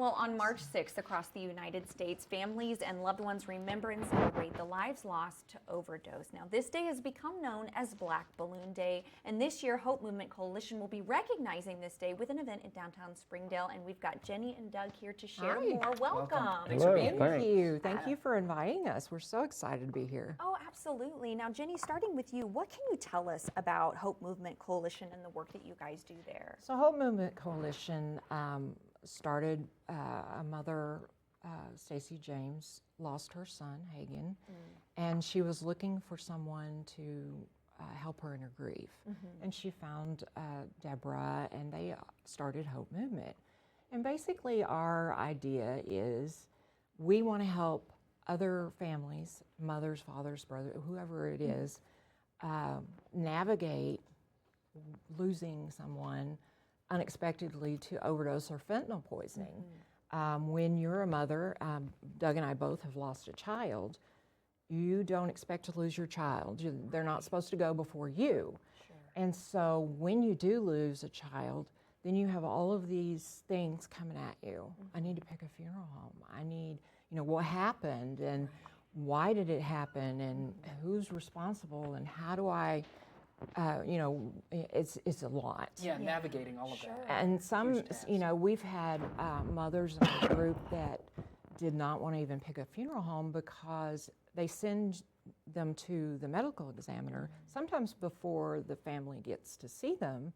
Well, on March 6th, across the United States, families and loved ones remember and celebrate the lives lost to overdose. Now, this day has become known as Black Balloon Day, and this year, Hope Movement Coalition will be recognizing this day with an event in downtown Springdale, and we've got Jenny and Doug here to share more. Welcome. Thanks for being here. Thank you. Thank you for inviting us. We're so excited to be here. Oh, absolutely. Now, Jenny, starting with you, what can you tell us about Hope Movement Coalition and the work that you guys do there? So Hope Movement Coalition started, a mother, Stacy James, lost her son, Hagen, and she was looking for someone to help her in her grief. And she found Deborah, and they started Hope Movement. And basically our idea is we want to help other families, mothers, fathers, brothers, whoever it is, navigate losing someone unexpectedly to overdose or fentanyl poisoning. When you're a mother, Doug and I both have lost a child, you don't expect to lose your child. They're not supposed to go before you. Sure. And so when you do lose a child, then you have all of these things coming at you. I need to pick a funeral home. I need, what happened and why did it happen and who's responsible and how do I, it's a lot. Yeah, navigating all of that. And some, we've had mothers in our group that did not want to even pick a funeral home because they send them to the medical examiner sometimes before the family gets to see them.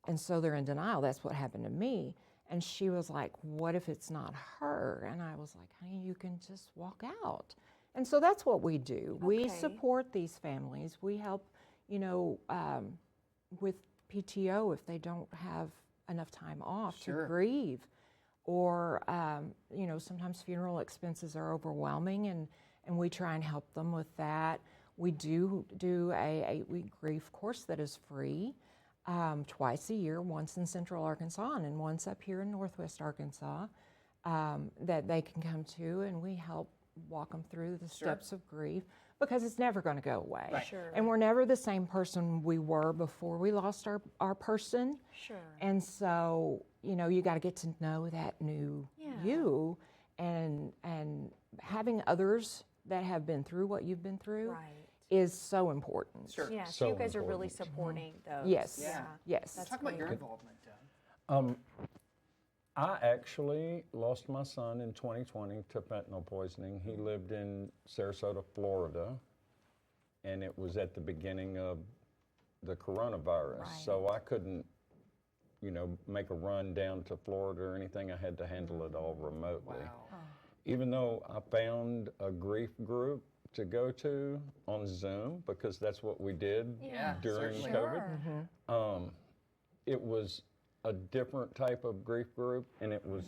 And so they're in denial. That's what happened to me. And she was like, what if it's not her? And I was like, honey, you can just walk out. And so that's what we do. Okay. We support these families. We help, with PTO if they don't have enough time off to grieve. Or, sometimes funeral expenses are overwhelming and we try and help them with that. We do a 8-week grief course that is free. Twice a year, once in Central Arkansas and once up here in Northwest Arkansas, that they can come to, and we help walk them through the steps of grief because it's never going to go away. Right. Sure. And we're never the same person we were before we lost our person. Sure. And so, you got to get to know that new you and having others that have been through what you've been through is so important. Sure. Yeah, so So you guys are really important. supporting those. Yes. Yeah. Yes. Let's talk about your involvement, Doug. I actually lost my son in 2020 to fentanyl poisoning. He lived in Sarasota, Florida, and it was at the beginning of the coronavirus. Right. So I couldn't, make a run down to Florida or anything. I had to handle it all remotely. Wow. Even though I found a grief group to go to on Zoom, because that's what we did Yeah, during certainly. COVID. It was a different type of grief group, and it was,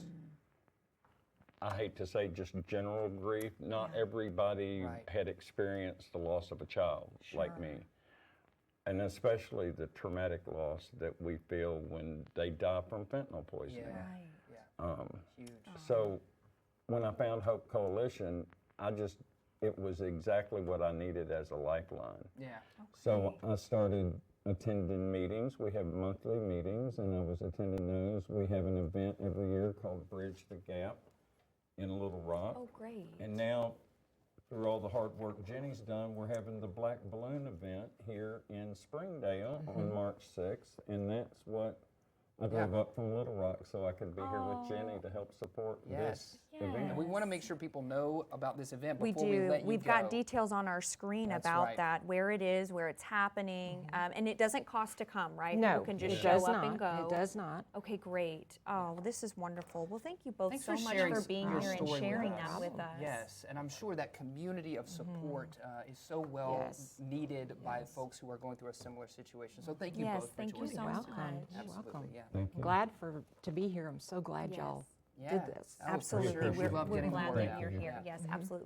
I hate to say just general grief. Not everybody had experienced the loss of a child like me. And especially the traumatic loss that we feel when they die from fentanyl poisoning. Huge. So when I found Hope Coalition, it was exactly what I needed as a lifeline. Yeah. So I started attending meetings. We have monthly meetings, and I was attending those. We have an event every year called Bridge the Gap in Little Rock. Oh, great. And now, through all the hard work Jenny's done, we're having the Black Balloon event here in Springdale on March 6th, and that's what I drove up from Little Rock so I could be here with Jenny to help support this event. And we want to make sure people know about this event We before we do. let you We've go. got details on our screen That's about right. that, where it is, where it's happening, and it doesn't cost to come, right? No, You can just it show does up not. and go. It does not. Okay, great. Oh, well, this is wonderful. Well, thank you both Thanks so for much sharing for being your here and story sharing with that us. with us. Yes, and I'm sure that community of support is so well Yes. needed by folks who are going through a similar situation. So thank you Yes, both for thank you joining so us. much. Welcome. You're Absolutely, welcome. yeah. Thank you. Glad to be here. I'm so glad Yes. y'all Yeah. did this. Oh, for Absolutely. sure. We We're love getting glad more that of you're that. here. Yeah. Yes, absolutely.